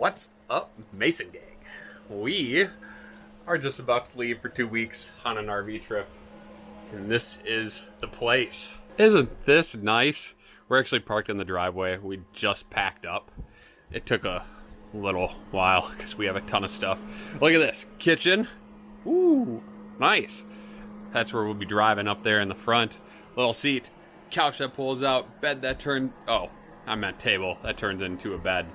What's up, Mason Gang? We are just about to leave for 2 weeks on an RV trip, and this is the place. Isn't this nice? We're actually parked in the driveway. We just packed up. It took a little while because we have a ton of stuff. Look at this kitchen. Ooh, nice. That's where we'll be driving up there in the front. Little seat, couch that pulls out, bed that turns, oh, I meant table that turns into a bed.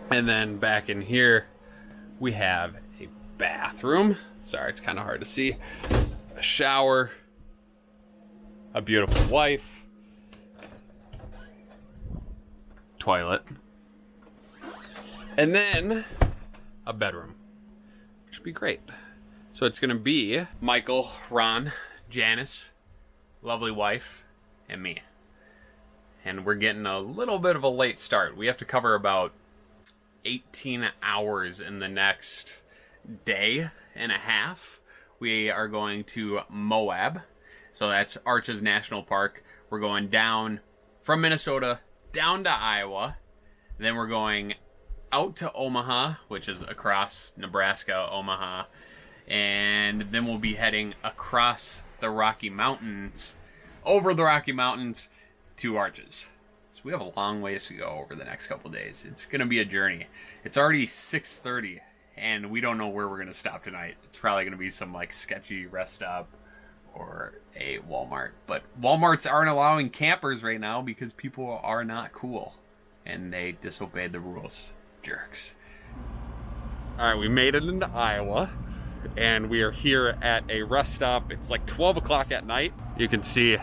And then back in here, we have a bathroom. Sorry, it's kind of hard to see. A shower, a beautiful wife, toilet, and then a bedroom, which would be great. So it's gonna be Michael, Ron, Janice, lovely wife, and me. And we're getting a little bit of a late start. We have to cover about 18 hours in the next day and a half. We are going to Moab. So that's Arches National Park. We're going down from Minnesota down to Iowa. Then we're going out to Omaha, which is across Nebraska, Omaha. And then we'll be heading across the Rocky Mountains, over the Rocky Mountains to Arches. So we have a long ways to go over the next couple days. It's going to be a journey. It's already 6:30 and we don't know where we're going to stop tonight. It's probably going to be some like sketchy rest stop or a Walmart. But Walmarts aren't allowing campers right now because people are not cool and they disobeyed the rules. Jerks. All right, we made it into Iowa and we are here at a rest stop. It's like 12 o'clock at night. You can see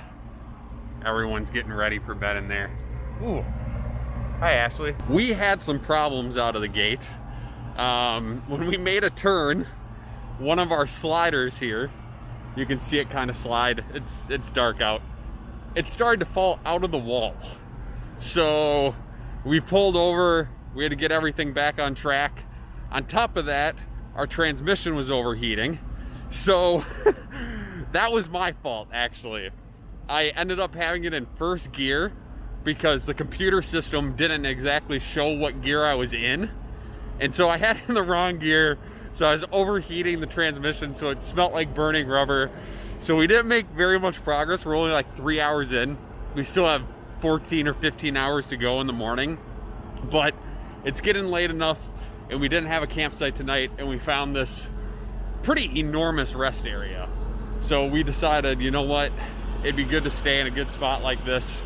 everyone's getting ready for bed in there. Ooh. Hi, Ashley. We had some problems out of the gate. When we made a turn, one of our sliders here, you can see it kind of slide. It's dark out. It started to fall out of the wall. So we pulled over. We had to get everything back on track. On top of that, our transmission was overheating. So that was my fault, actually. I ended up having it in first gear because the computer system didn't exactly show what gear I was in. And so I had it in the wrong gear. So I was overheating the transmission, so it smelled like burning rubber. So we didn't make very much progress. We're only like 3 hours in. We still have 14 or 15 hours to go in the morning. But it's getting late enough, and we didn't have a campsite tonight, and we found this pretty enormous rest area. So we decided, you know what? It'd be good to stay in a good spot like this,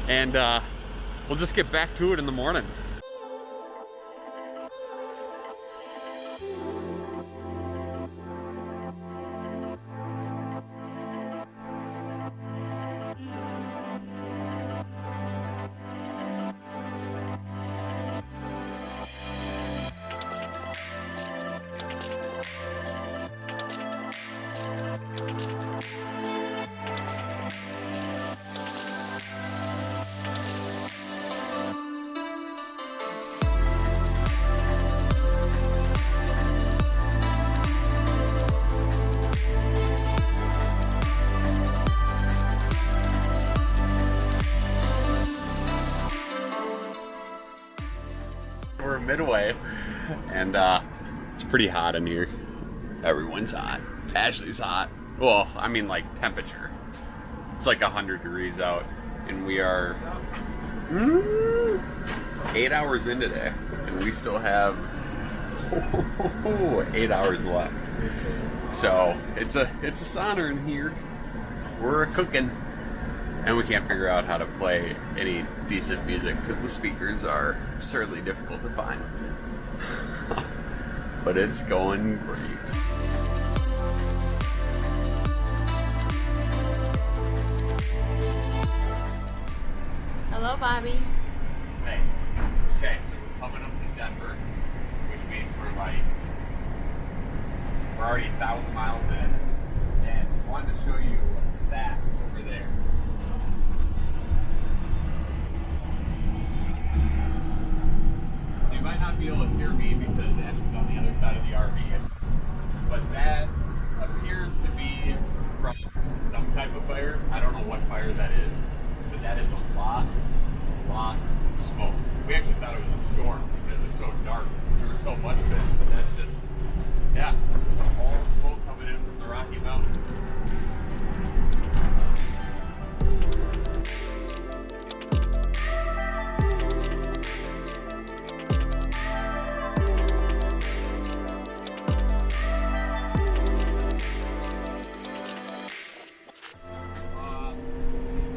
and we'll just get back to it in the morning. We're midway, and it's pretty hot in here. Everyone's hot. Ashley's hot. Well, I mean like temperature. It's like 100 degrees out, and we are 8 hours in today, and we still have 8 hours left. So it's a sauna in here. We're cooking. And we can't figure out how to play any decent music because the speakers are absurdly difficult to find. But it's going great. Hello, Bobby. Hey. Okay, so we're coming up to Denver, which means we're already 1,000 miles in, and I wanted to show you that over there. You might not be able to hear me because Ashley's on the other side of the RV, but that appears to be from some type of fire. I don't know what fire that is, but that is a lot of smoke. We actually thought it was a storm because it's so dark. so much of it, but that's just, yeah, all the smoke coming in from the Rocky Mountains.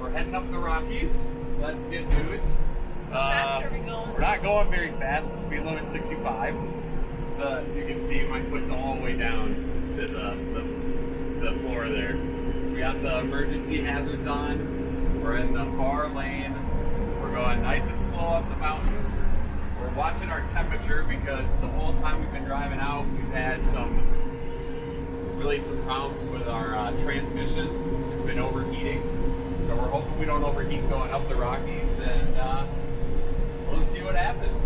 We're heading up the Rockies, so that's good news. How fast are we going? We're not going very fast. The speed limit's 65. You can see my foot's all the way down to the floor there. We got the emergency hazards on. We're in the far lane. We're going nice and slow up the mountain. We're watching our temperature because the whole time we've been driving out, we've had some problems with our transmission. It's been overheating. So we're hoping we don't overheat going up the Rockies, and we'll see what happens.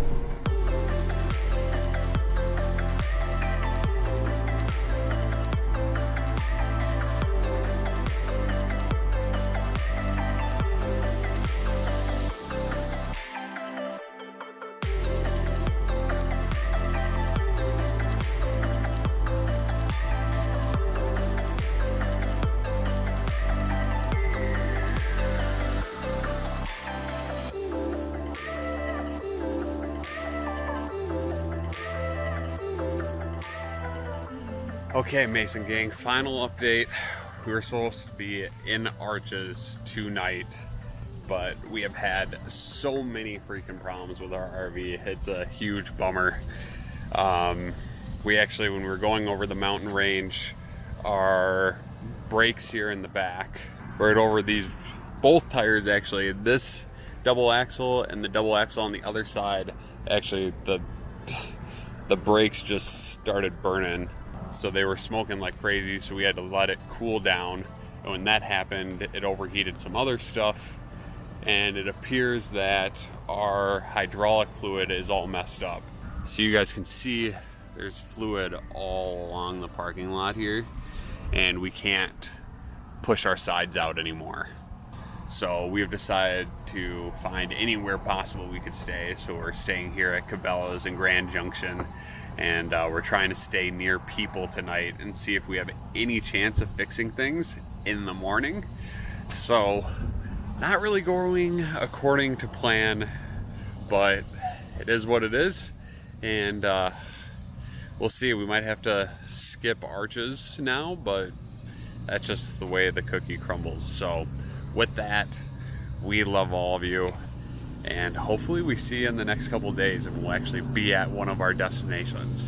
Okay, Mason Gang, final update. We were supposed to be in Arches tonight, but we have had so many freaking problems with our RV. It's a huge bummer. We actually, when we were going over the mountain range, our brakes here in the back, right over these, both tires actually, this double axle and the double axle on the other side, actually the brakes just started burning. So they were smoking like crazy, so we had to let it cool down. And when that happened, it overheated some other stuff, and it appears that our hydraulic fluid is all messed up. So you guys can see there's fluid all along the parking lot here, and we can't push our sides out anymore. So we've decided to find anywhere possible we could stay. So we're staying here at Cabela's in Grand Junction, and we're trying to stay near people tonight and see if we have any chance of fixing things in the morning. So not really going according to plan, but it is what it is, and we'll see. We might have to skip Arches now, but that's just the way the cookie crumbles. So with that, we love all of you, and hopefully we see you in the next couple days and we'll actually be at one of our destinations.